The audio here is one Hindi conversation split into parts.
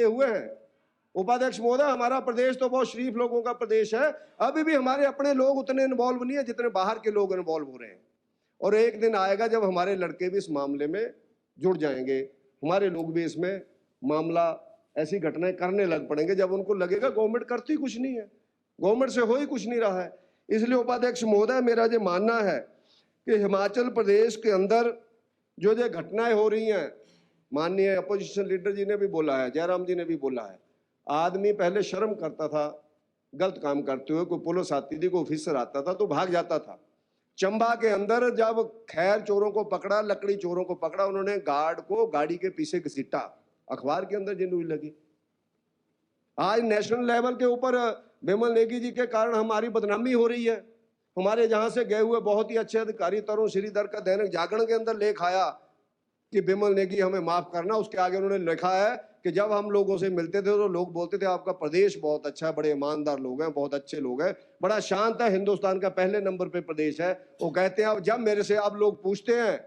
हुए हैं। उपाध्यक्ष महोदय, हमारा प्रदेश तो बहुत शरीफ लोगों का प्रदेश है, अभी भी हमारे अपने लोग उतने इन्वॉल्व नहीं है जितने बाहर के लोग इन्वॉल्व हो रहे हैं। और एक दिन आएगा जब हमारे लड़के भी इस मामले में जुड़ जाएंगे, हमारे लोग भी इसमें मामला ऐसी घटनाएं करने लग पड़ेंगे जब उनको लगेगा गवर्नमेंट करती कुछ नहीं है, गवर्नमेंट से हो ही कुछ नहीं रहा है। इसलिए उपाध्यक्ष महोदय, मेरा जो मानना है कि हिमाचल प्रदेश के अंदर जो घटनाएं हो रही हैं, माननीय अपोजिशन लीडर जी ने भी बोला है, जयराम जी ने भी बोला है, आदमी पहले शर्म करता था गलत काम करते हुए, कोई पुलिस आती थी, कोई ऑफिसर आता था तो भाग जाता था। चंबा के अंदर जब खैर चोरों को पकड़ा, लकड़ी चोरों को पकड़ा, उन्होंने गार्ड को गाड़ी के पीछे घसीटा, अखबार के अंदर जिन्होंने लगी। आज नेशनल लेवल के ऊपर बिमल नेगी जी के कारण हमारी बदनामी हो रही है। हमारे जहां से गए हुए बहुत ही अच्छे अधिकारी तरुण श्रीधर का दैनिक जागरण के अंदर लेख आया कि बिमल नेगी हमें माफ करना। उसके आगे उन्होंने लिखा है कि जब हम लोगों से मिलते थे तो लोग बोलते थे आपका प्रदेश बहुत अच्छा है, बड़े ईमानदार लोग हैं, बहुत अच्छे लोग हैं, बड़ा शांत है, हिंदुस्तान का पहले नंबर पे प्रदेश है। वो कहते हैं, अब जब मेरे से आप लोग पूछते हैं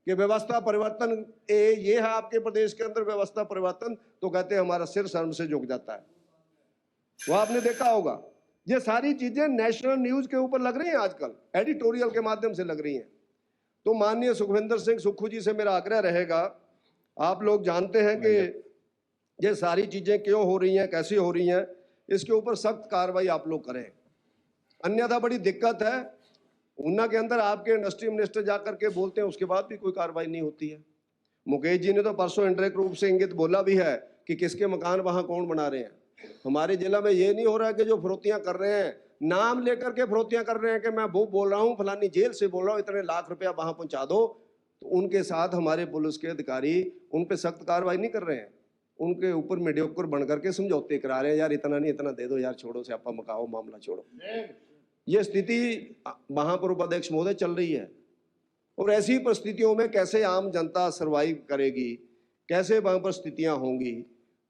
कि व्यवस्था परिवर्तन ये है आपके प्रदेश के अंदर व्यवस्था परिवर्तन, तो कहते हैं हमारा सिर शर्म से झुक जाता है। वो आपने देखा होगा, ये सारी चीजें नेशनल न्यूज के ऊपर लग रही हैं, आजकल एडिटोरियल के माध्यम से लग रही हैं। तो माननीय सुखविंदर सिंह सुक्खू जी से मेरा आग्रह रहेगा, आप लोग जानते हैं कि ये सारी चीजें क्यों हो रही हैं, कैसी हो रही हैं, इसके ऊपर सख्त कार्रवाई आप लोग करें, अन्यथा बड़ी दिक्कत है। ऊना के अंदर आपके इंडस्ट्री मिनिस्टर जाकर के बोलते हैं, उसके बाद भी कोई कार्रवाई नहीं होती है। मुकेश जी ने तो परसों इंडायरेक्ट रूप से इंगित बोला भी है कि किसके मकान वहां कौन बना रहे हैं। हमारे जिला में ये नहीं हो रहा है कि जो फरोतियां कर रहे हैं, नाम लेकर के फरोतियां कर रहे हैं कि मैं वो बोल रहा हूं, फलानी जेल से बोल रहा हूं, इतने लाख रुपया वहां पहुंचा दो, तो उनके साथ हमारे पुलिस के अधिकारी उन पे सख्त कार्रवाई नहीं कर रहे हैं, उनके ऊपर मीडियोकर बन करके समझौते करा रहे हैं, यार इतना नहीं इतना दे दो यार, छोड़ो स्यापा मकाओ, मामला छोड़ो। ये स्थिति वहां पर उपाध्यक्ष महोदय चल रही है। और ऐसी परिस्थितियों में कैसे आम जनता सर्वाइव करेगी, कैसे वहां पर स्थितियां होंगी,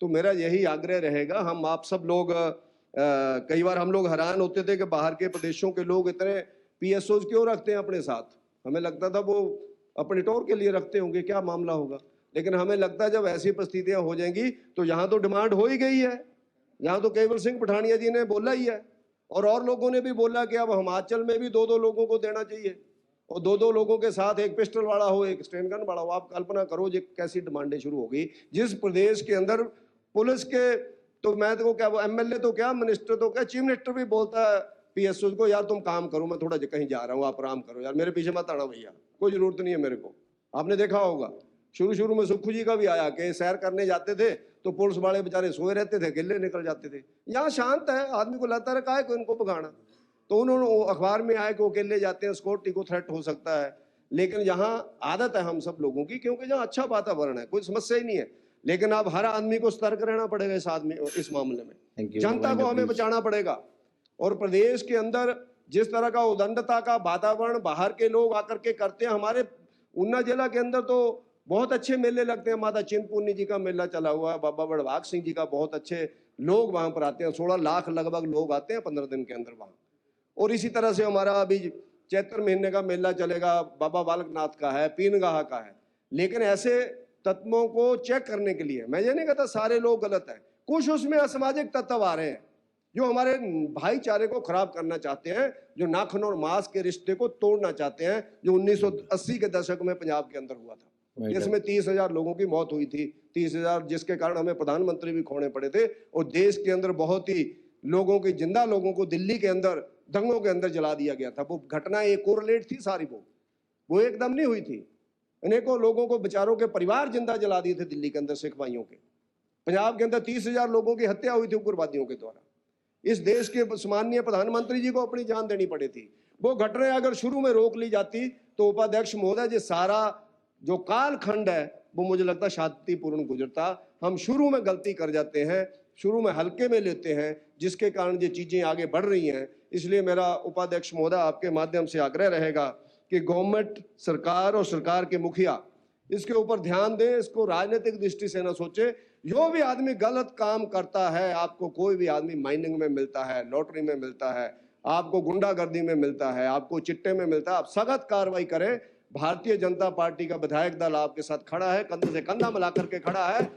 तो मेरा यही आग्रह रहेगा। हम आप सब लोग कई बार हम लोग हैरान होते थे कि बाहर के प्रदेशों के लोग इतने पीएसओज क्यों रखते हैं अपने साथ। हमें लगता था वो अपने टोर के लिए रखते होंगे, क्या मामला होगा, लेकिन हमें लगता है जब ऐसी परिस्थितियां हो जाएंगी तो यहाँ तो डिमांड हो ही गई है। यहाँ तो केवल सिंह पठानिया जी ने बोला ही है और लोगों ने भी बोला कि अब हिमाचल में भी 2-2 लोगों को देना चाहिए, और 2-2 लोगों के साथ एक पिस्टल वाला हो, एक स्टेन गन वाला हो। आप कल्पना करो ये कैसी डिमांडें शुरू हो गई, जिस प्रदेश के अंदर पुलिस के, तो मैं तो क्या, वो एमएलए तो क्या, मिनिस्टर तो क्या, चीफ मिनिस्टर भी बोलता है पीएसओ को, यार तुम काम करो, मैं थोड़ा कहीं जा रहा हूँ, आप आराम करो यार, मेरे पीछे मत आना भैया, कोई जरूरत नहीं है मेरे को। आपने देखा होगा शुरू में सुक्खू जी का भी आया कि सैर करने जाते थे तो पुलिस वाले बेचारे सोए रहते थे, गिल्ले निकल जाते थे। यहाँ शांत है, आदमी को लगता रहा है कि इनको भगाना, तो उन्होंने अखबार में आए कि वो अकेले जाते हैं, सिक्योरिटी को थ्रेट हो सकता है। लेकिन यहाँ आदत है हम सब लोगों की, क्योंकि यहाँ अच्छा वातावरण है, कोई समस्या ही नहीं है। लेकिन अब हर आदमी को सतर्क रहना पड़ेगा इस मामले में, जनता को हमें बचाना पड़ेगा। और प्रदेश के अंदर जिस तरह का उदंडता का वातावरण बाहर के लोग आकर के करते हैं, हमारे ऊना जिला के अंदर तो बहुत अच्छे मेले लगते हैं। माता चिंतपूर्णी जी का मेला चला हुआ है, बाबा बड़भाग सिंह जी का, बहुत अच्छे लोग वहां पर आते हैं, 16 लाख लगभग लोग आते हैं 15 दिन के अंदर वहां। और इसी तरह से हमारा अभी चैत्र महीने का मेला चलेगा, बाबा बालकनाथ का है, पीनगाह का है। लेकिन ऐसे तत्वों को चेक करने के लिए, मैं ये नहीं कहता सारे लोग गलत हैं, कुछ उसमें असामाजिक तत्व आ रहे हैं जो हमारे भाईचारे को खराब करना चाहते हैं, जो नाखून और मांस के रिश्ते को तोड़ना चाहते हैं, जो 1980 के दशक में पंजाब के अंदर हुआ था। इसमें 30,000 लोगों की मौत हुई थी, 30,000, जिसके कारण हमें प्रधानमंत्री भी खोने पड़े थे। और देश के अंदर बहुत ही लोगों की, जिंदा लोगों को दिल्ली के अंदर दंगों के अंदर जला दिया गया था। वो घटना एक कोरिलेट थी सारी, वो एकदम नहीं हुई थी। अनेकों लोगों को, बेचारों के परिवार जिंदा जला दिए थे दिल्ली के अंदर सिख भाइयों के। पंजाब के अंदर 30,000 लोगों की हत्या हुई थी उग्रवादियों के द्वारा। इस देश के माननीय प्रधानमंत्री जी को अपनी जान देनी पड़ी थी। वो घटनाएं अगर शुरू में रोक ली जाती तो उपाध्यक्ष महोदय जी सारा जो कालखंड है वो मुझे लगता शांतिपूर्ण गुजरता। हम शुरू में गलती कर जाते हैं, शुरू में हल्के में लेते हैं, जिसके कारण ये चीजें आगे बढ़ रही हैं। इसलिए मेरा उपाध्यक्ष महोदय आपके माध्यम से आग्रह रहेगा कि गवर्नमेंट, सरकार और सरकार के मुखिया इसके ऊपर ध्यान दें, इसको राजनीतिक दृष्टि से ना सोचे। जो भी आदमी गलत काम करता है, आपको कोई भी आदमी माइनिंग में मिलता है, लॉटरी में मिलता है, आपको गुंडागर्दी में मिलता है, आपको चिट्टे में मिलता है, आप सख्त कार्रवाई करें। भारतीय जनता पार्टी का विधायक दल आपके साथ खड़ा है, कंधे से कंधा मिला करके खड़ा है।